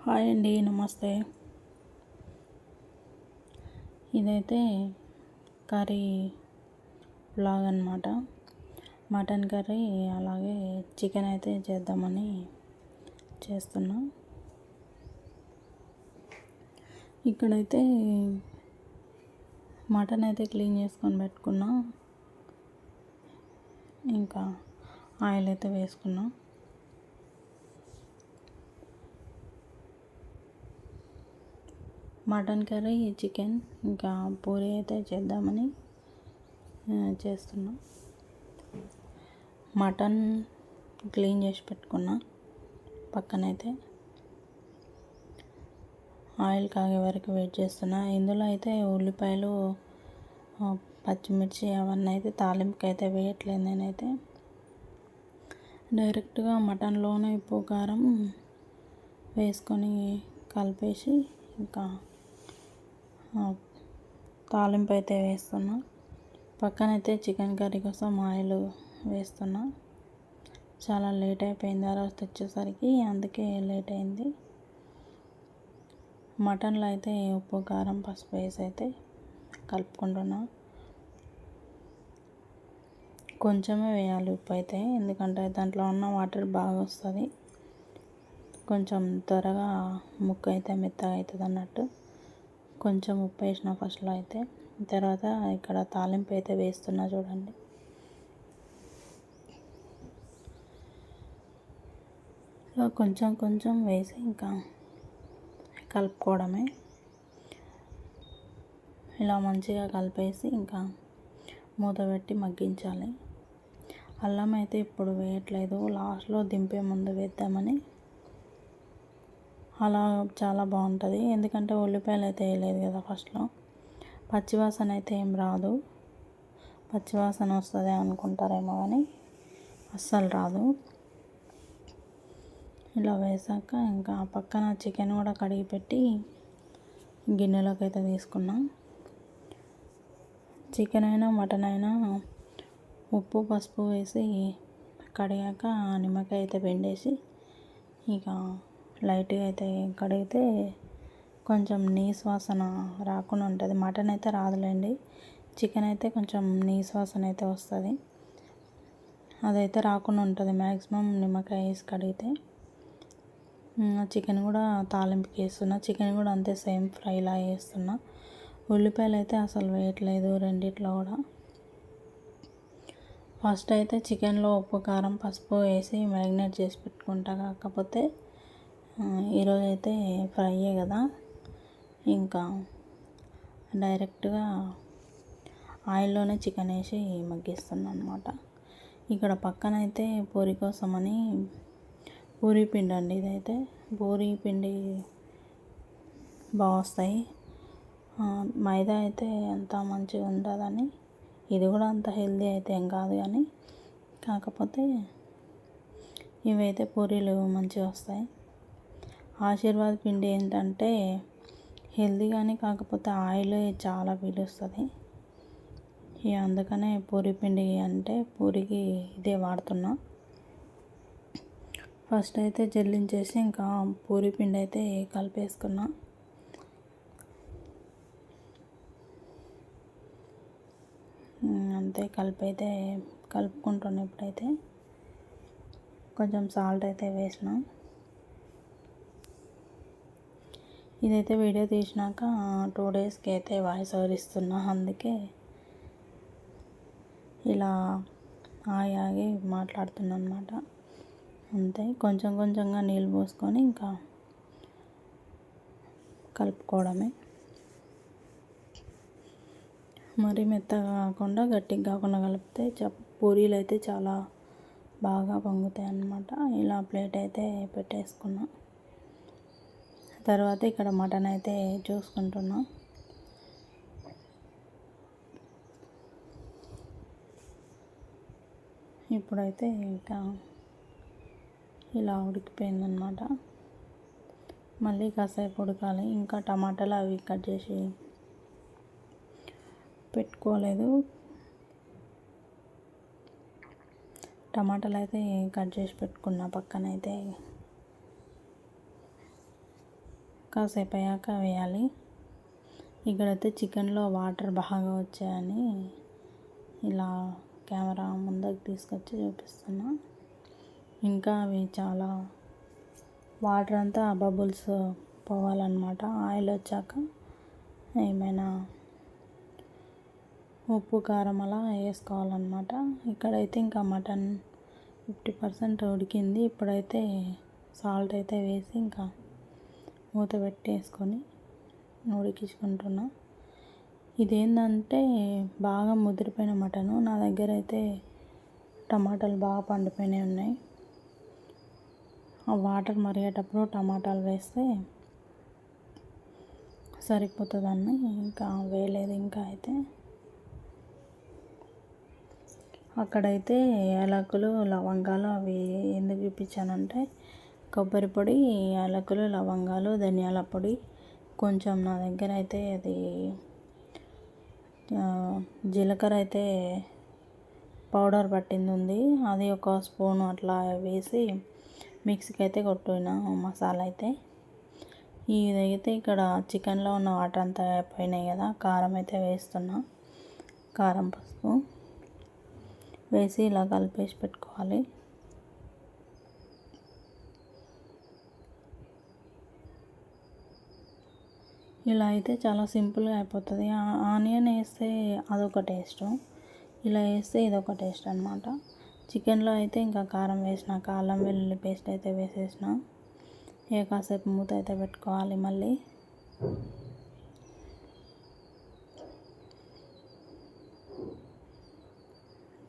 Hi అండి, నమస్తే. ఇదైతే కర్రీ బ్లాగ్ అనమాట. మటన్ కర్రీ అలాగే చికెన్ అయితే చేద్దామని చేస్తున్నా. ఇక్కడైతే మటన్ అయితే క్లీన్ చేసుకొని పెట్టుకున్నా. ఇంకా ఆయిల్ అయితే వేసుకున్నా. మటన్ కర్రీ, చికెన్ ఇంకా పూరి అయితే చేద్దామని చేస్తున్నా. మటన్ క్లీన్ చేసి పెట్టుకున్నా. పక్కనైతే ఆయిల్ కాగే వరకు వెయిట్ చేస్తున్నా. ఇందులో అయితే ఉల్లిపాయలు, పచ్చిమిర్చి అవన్నీ అయితే తాలింపుకి అయితే వేయట్లేదు. నేనైతే డైరెక్ట్గా మటన్లోనే ఉప్పు కారం వేసుకొని కలిపేసి ఇంకా తాలింపు అయితే వేస్తున్నా. పక్కనైతే చికెన్ కర్రీ కోసం ఆయిల్ వేస్తున్నా. చాలా లేట్ అయిపోయింది ఆ రోజు తెచ్చేసరికి, అందుకే లేట్ అయింది. మటన్లో అయితే ఉప్పు కారం పసుపు వేసి అయితే కలుపుకుంటున్నా. కొంచెమే వేయాలి ఉప్పు అయితే, ఎందుకంటే దాంట్లో ఉన్న వాటర్ బాగా వస్తుంది. కొంచెం త్వరగా ముక్క అయితే మెత్తగా అవుతుంది అన్నట్టు. కొంచెం ఉప్పు వేసిన ఫస్ట్లో అయితే. తర్వాత ఇక్కడ తాలింపు అయితే వేస్తున్నా చూడండి. ఇలా కొంచెం కొంచెం వేసి ఇంకా కలుపుకోవడమే. ఇలా మంచిగా కలిపేసి ఇంకా మూత పెట్టి మగ్గించాలి. అల్లం అయితే ఇప్పుడు వేయట్లేదు, లాస్ట్లో దింపే ముందు వేద్దామని. అలా చాలా బాగుంటుంది, ఎందుకంటే ఉల్లిపాయలు అయితే వేయలేదు కదా ఫస్ట్లో. పచ్చివాసన అయితే ఏం రాదు. పచ్చివాసన వస్తుంది అనుకుంటారేమో కానీ అస్సలు రాదు. ఇలా వేసాక ఇంకా పక్కన చికెన్ కూడా కడిగి పెట్టి గిన్నెలోకి అయితే తీసుకున్నా. చికెన్ అయినా మటన్ అయినా ఉప్పు పసుపు వేసి కడిగాక నిమ్మకాయ అయితే పిండేసి ఇక లైట్గా అయితే కడిగితే కొంచెం నీసు వాసన రాకుండా ఉంటుంది. మటన్ అయితే రాదులేండి, చికెన్ అయితే కొంచెం నీసు వాసన అయితే వస్తుంది. అదైతే రాకుండా ఉంటుంది మ్యాక్సిమం నిమ్మకాయ వేసి కడిగితే. చికెన్ కూడా తాలింపుకి వేస్తున్నా. చికెన్ కూడా అంతే, సేమ్ ఫ్రైలా వేస్తున్నా. ఉల్లిపాయలు అయితే అసలు వేయట్లేదు రెండిట్లో కూడా. ఫస్ట్ అయితే చికెన్లో ఉప్పు కారం పసుపు వేసి మ్యారినేట్ చేసి పెట్టుకుంటా. కాకపోతే ఈరోజు అయితే ఫ్రైయే కదా, ఇంకా డైరెక్ట్గా ఆయిల్లోనే చికెన్ వేసి మగ్గిస్తున్నాను అనమాట. ఇక్కడ పక్కన అయితే పూరి కోసమని పూరి పిండి అండి ఇదైతే. పూరి పిండి బాగా వస్తాయి. మైదా అయితే అంత మంచిగా ఉండదని, ఇది కూడా అంత హెల్దీ అయితే ఏం కాదు కానీ, కాకపోతే ఇవైతే పూరీలు మంచిగా వస్తాయి. ఆశీర్వాద్ పిండి ఏంటంటే హెల్దీ కానీ, కాకపోతే ఆయిల్ చాలా పీలుస్తుంది. ఇక అందుకనే పూరి పిండి అంటే పూరికి ఇదే వాడుతున్నా. ఫస్ట్ అయితే జల్లించేసి ఇంకా పూరి పిండి అయితే కలిపేసుకున్నా. అంతే కలిపైతే కలుపుకుంటున్నా. ఇప్పుడైతే కొంచెం సాల్ట్ అయితే వేసిన. ఇదైతే వీడియో తీసినాక 2 డేస్కి అయితే వాయిస్ ఓవర్ ఇస్తున్నా, అందుకే ఇలా ఆగి ఆగి మాట్లాడుతున్నా అనమాట. అంతే, కొంచెం కొంచెంగా నీళ్ళు పోసుకొని ఇంకా కలుపుకోవడమే. మరీ మెత్తగా కాకుండా గట్టిగా కాకుండా కలిపితే పూరీలు అయితే చాలా బాగా పొంగుతాయి అన్నమాట. ఇలా ప్లేట్ అయితే పెట్టేసుకున్నా. తర్వాత ఇక్కడ మటన్ అయితే చూసుకుంటున్నా. ఇప్పుడైతే ఇంకా ఇలా ఉడికిపోయిందనమాట. మళ్ళీ కాసేపు ఉడకాలి. ఇంకా టమాటాలు అవి కట్ చేసి పెట్టుకోలేదు. టమాటాలు అయితే కట్ చేసి పెట్టుకున్నా పక్కనైతే. కాసేపు అయ్యాక వేయాలి. ఇక్కడైతే చికెన్లో వాటర్ బాగా వచ్చాయని ఇలా కెమెరా ముందుకు తీసుకొచ్చి చూపిస్తున్నా. ఇంకా అవి చాలా వాటర్ అంతా బబుల్స్ పోవాలన్నమాట. ఆయిల్ వచ్చాక ఏమైనా ఉప్పు కారం అలా వేసుకోవాలన్నమాట. ఇక్కడైతే ఇంకా మటన్ 50% ఉడికింది. ఇప్పుడైతే సాల్ట్ అయితే వేసి ఇంకా మూత పెట్టేసుకొని ఉడికించుకుంటున్నా. ఇదేంటంటే బాగా ముదిరిపోయిన మటను. నా దగ్గర అయితే టమాటాలు బాగా పండిపోయినాయి ఉన్నాయి. ఆ వాటర్ మరిగేటప్పుడు టమాటాలు వేస్తే సరిపోతుందని ఇంకా వేయలేదు. ఇంకా అయితే అక్కడైతే యాలకులు లవంగాలు అవి ఎందుకు చూపించానంటే కొబ్బరి పొడి, యాలకులు, లవంగాలు, ధనియాల పొడి, కొంచెం నా దగ్గర అయితే అది జీలకర్ర అయితే పౌడర్ పట్టింది ఉంది. అది ఒక స్పూన్ అట్లా వేసి మిక్సీకి అయితే కొట్టిన మసాలా అయితే. ఇదైతే ఇక్కడ చికెన్లో ఉన్న వాటర్ అంతా అయిపోయినాయి కదా. కారం అయితే వేస్తున్నా. కారం, పసుపు వేసి ఇలా కలిపేసి పెట్టుకోవాలి. ఇలా అయితే చాలా సింపుల్గా అయిపోతుంది. ఆనియన్ వేస్తే అదొక టేస్ట్, ఇలా వేస్తే ఇదొక టేస్ట్ అనమాట. చికెన్లో అయితే ఇంకా కారం వేసినాక అల్లం వెల్లుల్లి పేస్ట్ అయితే వేసేసిన. కాసేపు మూత అయితే పెట్టుకోవాలి. మళ్ళీ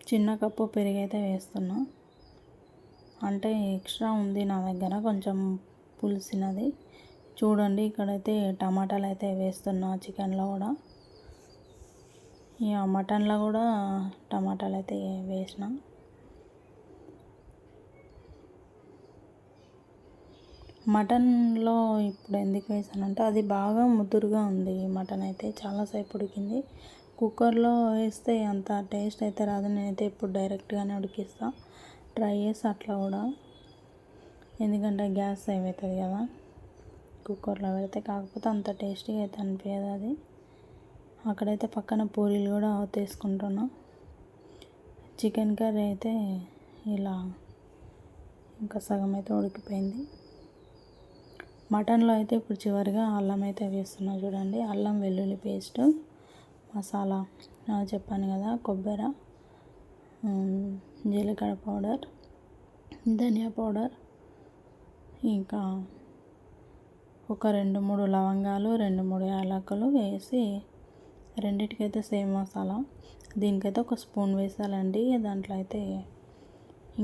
చిన్న కప్పు పెరుగు అయితే వేస్తున్నా. అంటే ఎక్స్ట్రా ఉంది నా దగ్గర కొంచెం పులిసినది. చూడండి ఇక్కడైతే టమాటాలు అయితే వేస్తున్నా చికెన్లో కూడా. ఇక మటన్లో కూడా టమాటాలు అయితే వేసిన. మటన్లో ఇప్పుడు ఎందుకు వేసానంటే అది బాగా ముదురుగా ఉంది. మటన్ అయితే చాలాసేపు ఉడికింది. కుక్కర్లో వేస్తే అంత టేస్ట్ అయితే రాదు. నేనైతే ఇప్పుడు డైరెక్ట్గానే ఉడికిస్తా. ట్రై చేసి అట్లా కూడా, ఎందుకంటే గ్యాస్ సేవ్ అవుతుంది కదా కుక్కర్లో పెడితే. కాకపోతే అంత టేస్టీగా అయితే అనిపించదు అది. అక్కడైతే పక్కన పూరీలు కూడా తీసుకుంటున్నా. చికెన్ కర్రీ అయితే ఇలా ఇంకా సగం అయితే ఉడికిపోయింది. మటన్లో అయితే ఇప్పుడు చివరిగా అల్లం అయితే వేస్తున్నా. చూడండి, అల్లం వెల్లుల్లి పేస్ట్, మసాలా చెప్పాను కదా, కొబ్బరి, జీలకర్ర పౌడర్, ధనియా పౌడర్, ఇంకా ఒక 2-3 లవంగాలు, 2-3 యాలకులు వేసి, రెండిటికైతే సేమ్ మసాలా. దీనికైతే ఒక స్పూన్ వేసాలండి. దాంట్లో అయితే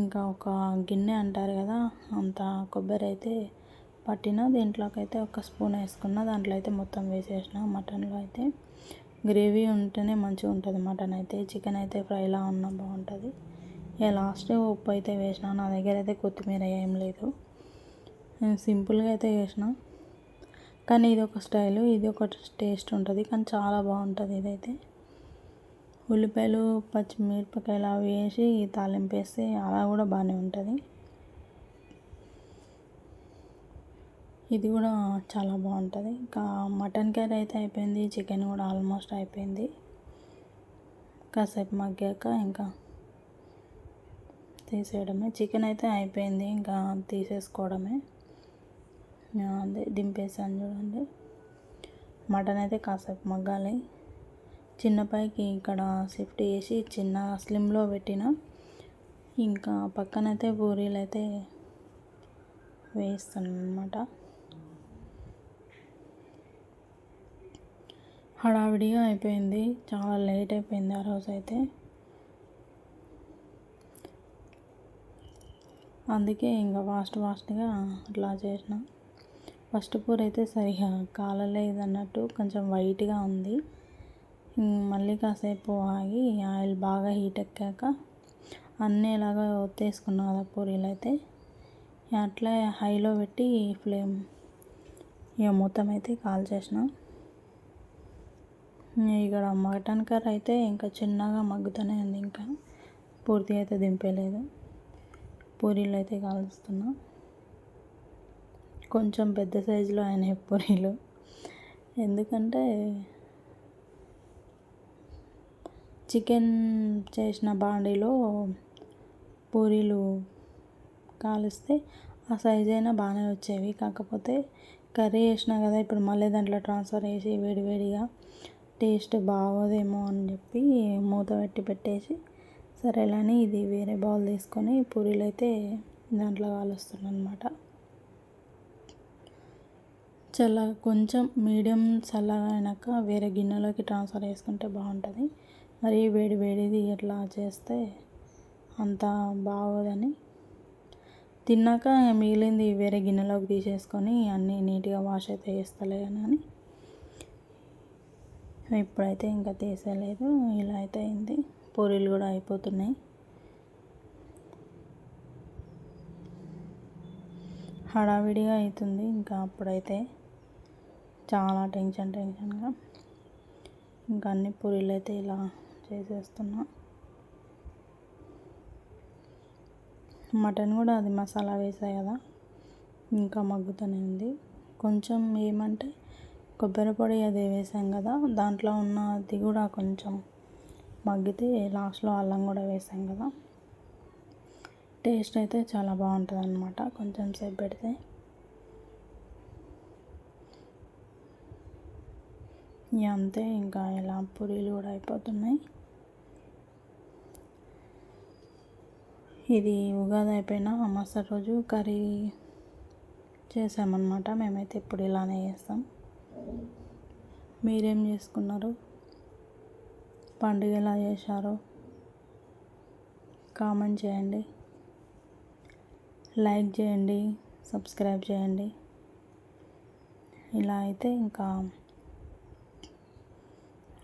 ఇంకా ఒక గిన్నె అంటారు కదా అంత కొబ్బరి అయితే పట్టిన. దీంట్లోకి అయితే ఒక స్పూన్ వేసుకున్న. దాంట్లో అయితే మొత్తం వేసేసిన. మటన్లో అయితే గ్రేవీ ఉంటేనే మంచిగా ఉంటుంది మటన్ అయితే. చికెన్ అయితే ఫ్రైలా ఉన్నా బాగుంటుంది. ఇక లాస్ట్ ఉప్పు అయితే వేసిన. నా దగ్గర అయితే కొత్తిమీర ఏం లేదు. నేను సింపుల్గా అయితే చేసిన, కానీ ఇది ఒక స్టైలు, ఇది ఒక టేస్ట్ ఉంటుంది. కానీ చాలా బాగుంటుంది ఇదైతే. ఉల్లిపాయలు, పచ్చిమిరపకాయలు అవి వేసి తాలింపు వేస్తే అలా కూడా బాగానే ఉంటుంది. ఇది కూడా చాలా బాగుంటుంది. ఇంకా మటన్ కర్రీ అయితే అయిపోయింది. చికెన్ కూడా ఆల్మోస్ట్ అయిపోయింది. కాసేపు మగ్గాక ఇంకా తీసేయడమే. చికెన్ అయితే అయిపోయింది, ఇంకా తీసేసుకోవడమే. అదే దింపేసాను చూడండి. మటన్ అయితే కాసేపు మగ్గాలి. చిన్నపైకి ఇక్కడ షిఫ్ట్ చేసి చిన్న స్లిమ్లో పెట్టిన. ఇంకా పక్కనైతే పూరీలు అయితే వేస్తాను అన్నమాట. హడావిడిగా అయిపోయింది, చాలా లేట్ అయిపోయింది ఆ రోజు అయితే. అందుకే ఇంకా ఫాస్ట్గా అట్లా చేసిన. ఫస్ట్ పూరి అయితే సరిగా కాలలేదు అన్నట్టు, కొంచెం వైట్గా ఉంది. మళ్ళీ కాసేపు ఆగి ఆయిల్ బాగా హీట్ ఎక్కాక అన్నీ ఇలాగా ఒత్తేసుకున్నా కదా పూరీలు అయితే. అట్లా హైలో పెట్టి ఫ్లేమ్ ఇక మొత్తం అయితే కాల్చేసిన. ఇక్కడ మటన్ కర్రీ అయితే ఇంకా చిన్నగా మగ్గుతూనే ఉంది. ఇంకా పూర్తిగా అయితే దింపేయలేదు. పూరీలు అయితే కాలుస్తున్నా. కొంచెం పెద్ద సైజులో అయినాయి పూరీలు. ఎందుకంటే చికెన్ చేసిన బాండీలో పూరీలు కాలిస్తే ఆ సైజ్ అయినా బాగానే వచ్చేవి. కాకపోతే కర్రీ చేసినా కదా, ఇప్పుడు మళ్ళీ దాంట్లో ట్రాన్స్ఫర్ చేసి వేడివేడిగా టేస్ట్ బాగోదేమో అని చెప్పి మూత పెట్టేసి సరేలని ఇది వేరే బౌల్ తీసుకొని పూరీలు అయితే దాంట్లో కాలుస్తున్నాను అనమాట. కొంచెం మీడియం చల్లగా అయినాక వేరే గిన్నెలోకి ట్రాన్స్ఫర్ చేసుకుంటే బాగుంటుంది. మరి వేడిది ఇట్లా చేస్తే అంత బాగోదని తిన్నాక మిగిలింది వేరే గిన్నెలోకి తీసేసుకొని అన్నీ నీట్గా వాష్ అయితే చేస్తలే అని ఇప్పుడైతే ఇంకా తీసేయలేదు. ఇలా అయితే అయింది. పూరీలు కూడా అయిపోతున్నాయి. హడావిడిగా అవుతుంది. ఇంకా అప్పుడైతే చాలా టెన్షన్గా ఇంకా అన్ని పూరీలు అయితే ఇలా చేసేస్తున్నా. మటన్ కూడా అది మసాలా వేసాయి కదా, ఇంకా మగ్గుతూనే ఉంది. కొంచెం ఏమంటే కొబ్బరి పొడి అది వేసాం కదా, దాంట్లో ఉన్న అది కూడా కొంచెం మగ్గితే లాస్ట్లో అల్లం కూడా వేసాం కదా, టేస్ట్ అయితే చాలా బాగుంటుంది అన్నమాట కొంచెం సేపు పెడితే. అంతే, ఇంకా ఇలా పూరీలు కూడా అయిపోతున్నాయి. ఇది ఉగాది అయిపోయిన మరుసటి రోజు కర్రీ చేసామన్నమాట. మేమైతే ఇప్పుడు ఇలానే చేస్తాం. మీరేం చేసుకున్నారు? పండుగ ఎలా చేశారో కామెంట్ చేయండి, లైక్ చేయండి, సబ్స్క్రైబ్ చేయండి. ఇలా అయితే ఇంకా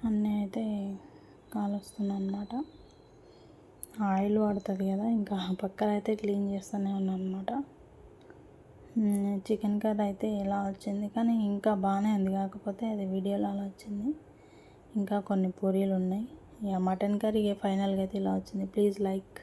అన్నీ అయితే కాలుస్తున్నాను అన్నమాట. ఆయిల్ పడుతుంది కదా, ఇంకా పక్కన అయితే క్లీన్ చేస్తూనే ఉన్నాను అనమాట. చికెన్ కర్రీ అయితే ఇలా వచ్చింది, కానీ ఇంకా బాగానే ఉంది. కాకపోతే అది వీడియోలో అలా వచ్చింది. ఇంకా కొన్ని పూరీలు ఉన్నాయి. ఇక మటన్ కర్రీ ఫైనల్గా అయితే ఇలా వచ్చింది. Please like.